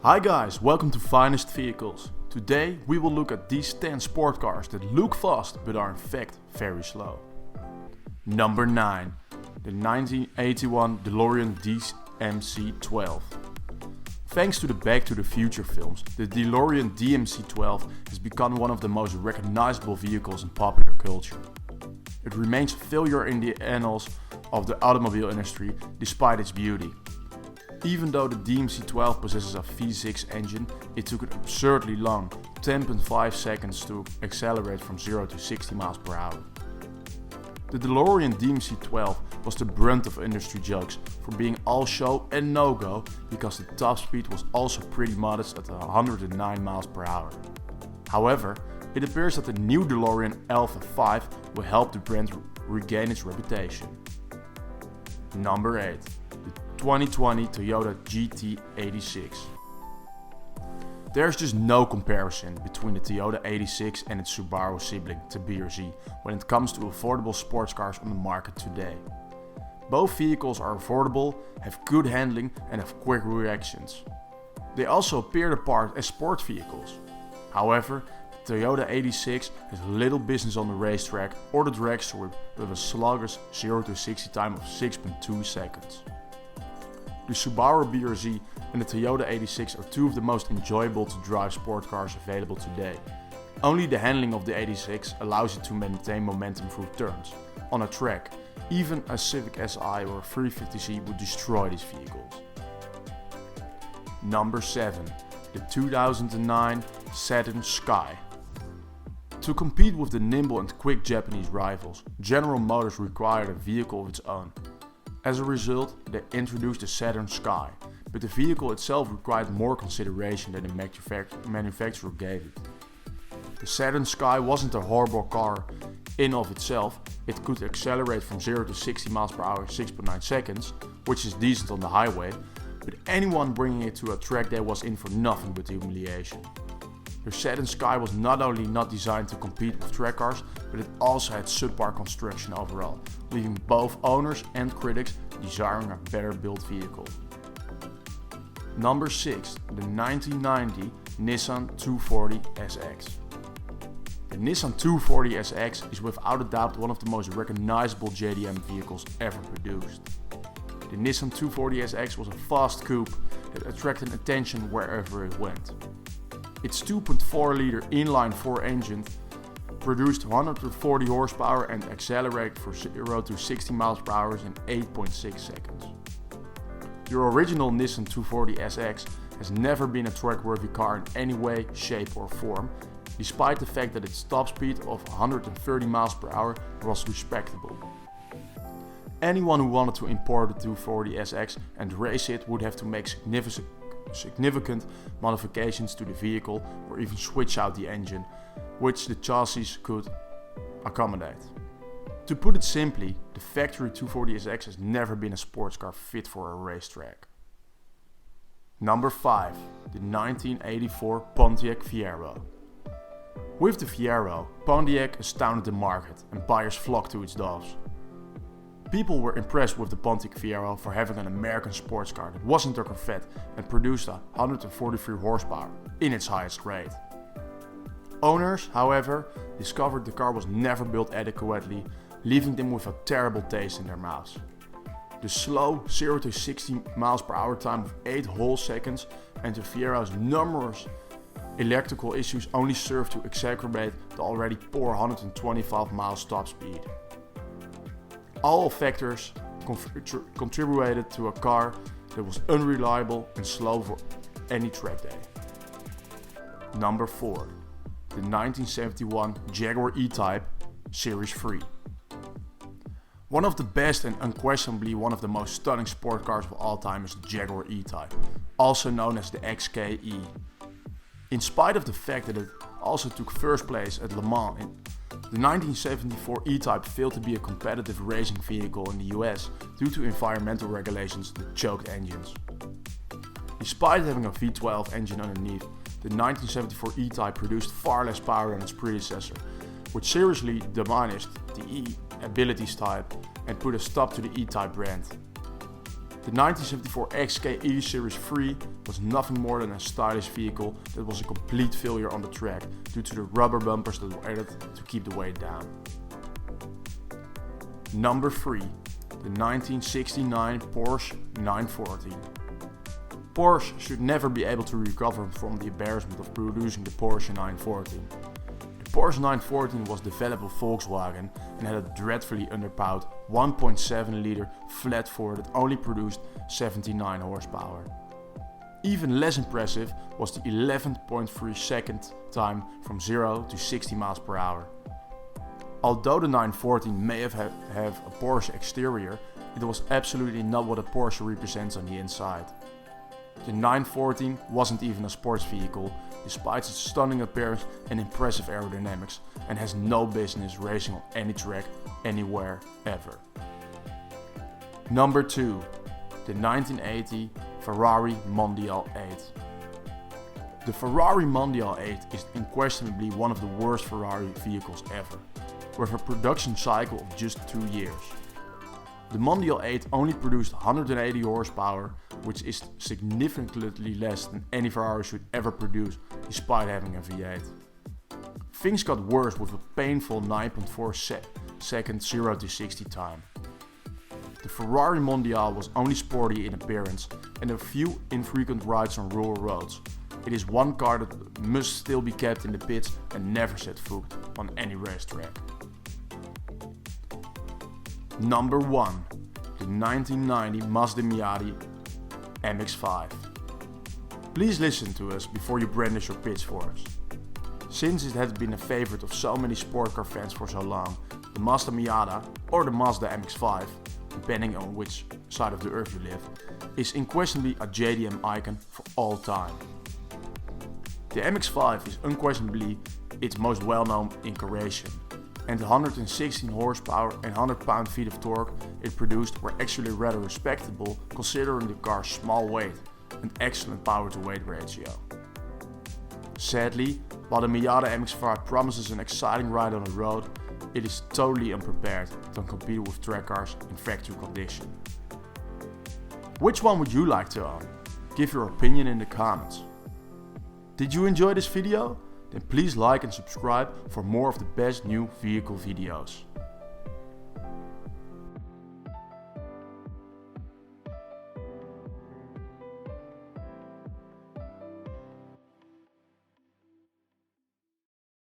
Hi guys, welcome to Finest Vehicles. Today we will look at these 10 sport cars that look fast but are in fact very slow. Number 9. The 1981 DeLorean DMC12. Thanks to the Back to the Future films, the DeLorean DMC12 has become one of the most recognizable vehicles in popular culture. It remains a failure in the annals of the automobile industry despite its beauty. Even though the DMC12 possesses a V6 engine, it took it absurdly long, 10.5 seconds to accelerate from 0 to 60 miles per hour. The DeLorean DMC12 was the brunt of industry jokes for being all show and no-go because the top speed was also pretty modest at 109 miles per hour. However, it appears that the new DeLorean Alpha 5 will help the brand regain its reputation. Number 8. The 2020 Toyota GT86. There's just no comparison between the Toyota 86 and its Subaru sibling, the BRZ, when it comes to affordable sports cars on the market today. Both vehicles are affordable, have good handling and have quick reactions. They also appear the part as sports vehicles. However, the Toyota 86 has little business on the racetrack or the dragster with a sluggish 0 to 60 time of 6.2 seconds. The Subaru BRZ and the Toyota 86 are two of the most enjoyable to drive sport cars available today. Only the handling of the 86 allows it to maintain momentum through turns. On a track, even a Civic Si or a 350Z would destroy these vehicles. Number 7. The 2009 Saturn Sky. To compete with the nimble and quick Japanese rivals, General Motors required a vehicle of its own. As a result, they introduced the Saturn Sky, but the vehicle itself required more consideration than the manufacturer gave it. The Saturn Sky wasn't a horrible car in of itself. It could accelerate from 0 to 60 miles per hour in 6.9 seconds, which is decent on the highway, but anyone bringing it to a track day was in for nothing but humiliation. The Saturn Sky was not only not designed to compete with track cars, but it also had subpar construction overall, leaving both owners and critics desiring a better built vehicle. Number 6. The 1990 Nissan 240 SX. The Nissan 240 SX is without a doubt one of the most recognizable JDM vehicles ever produced. The Nissan 240 SX was a fast coupe that attracted attention wherever it went. Its 2.4-liter inline-4 engine produced 140 horsepower and accelerated from 0 to 60 miles per hour in 8.6 seconds. The original Nissan 240 SX has never been a track-worthy car in any way, shape or form, despite the fact that its top speed of 130 miles per hour was respectable. Anyone who wanted to import the 240 SX and race it would have to make significant modifications to the vehicle or even switch out the engine, which the chassis could accommodate. To put it simply, the factory 240 SX has never been a sports car fit for a racetrack. Number 5. The 1984 Pontiac Fiero. With the Fiero, Pontiac astounded the market and buyers flocked to its doors. People were impressed with the Pontiac Fiero for having an American sports car that wasn't a Corvette and produced 143 horsepower in its highest grade. Owners, however, discovered the car was never built adequately, leaving them with a terrible taste in their mouths. The slow 0 to 60 miles per hour time of 8 whole seconds and the Fiero's numerous electrical issues only served to exacerbate the already poor 125 miles top speed. All factors contributed to a car that was unreliable and slow for any track day. Number 4. The 1971 Jaguar E-Type Series 3. One of the best and unquestionably one of the most stunning sport cars of all time is the Jaguar E-Type, also known as the XKE. In spite of the fact that it also took first place at Le Mans, the 1974 E-Type failed to be a competitive racing vehicle in the US due to environmental regulations that choked engines. Despite having a V12 engine underneath, the 1974 E-Type produced far less power than its predecessor, which seriously diminished the E-Abilities type and put a stop to the E-Type brand. The 1974 XK E Series 3 was nothing more than a stylish vehicle that was a complete failure on the track due to the rubber bumpers that were added to keep the weight down. Number 3. The 1969 Porsche 914. Porsche should never be able to recover from the embarrassment of producing the Porsche 914. The Porsche 914 was developed by Volkswagen and had a dreadfully underpowered 1.7 liter flat 4 that only produced 79 horsepower. Even less impressive was the 11.3 second time from 0 to 60 miles per hour. Although the 914 may have a Porsche exterior, it was absolutely not what a Porsche represents on the inside. The 914 wasn't even a sports vehicle, despite its stunning appearance and impressive aerodynamics, and has no business racing on any track, anywhere, ever. Number 2. The 1980 Ferrari Mondial 8. The Ferrari Mondial 8 is unquestionably one of the worst Ferrari vehicles ever, with a production cycle of just 2 years. The Mondial 8 only produced 180 horsepower, which is significantly less than any Ferrari should ever produce, despite having a V8. Things got worse with a painful 9.4 second 0 to 60 time. The Ferrari Mondial was only sporty in appearance and a few infrequent rides on rural roads. It is one car that must still be kept in the pits and never set foot on any racetrack. Number 1. The 1990 Mazda Miata MX5. Please listen to us before you brandish your pitch for us. Since it has been a favorite of so many sport car fans for so long, the Mazda Miata, or the Mazda MX5, depending on which side of the earth you live, is unquestionably a JDM icon for all time. The MX5 is unquestionably its most well-known incarnation, and the 116 horsepower and 100 pound-feet of torque it produced were actually rather respectable considering the car's small weight and excellent power-to-weight ratio. Sadly, while the Miata MX5 promises an exciting ride on the road, it is totally unprepared to compete with track cars in factory condition. Which one would you like to own? Give your opinion in the comments. Did you enjoy this video? Then please like and subscribe for more of the best new vehicle videos.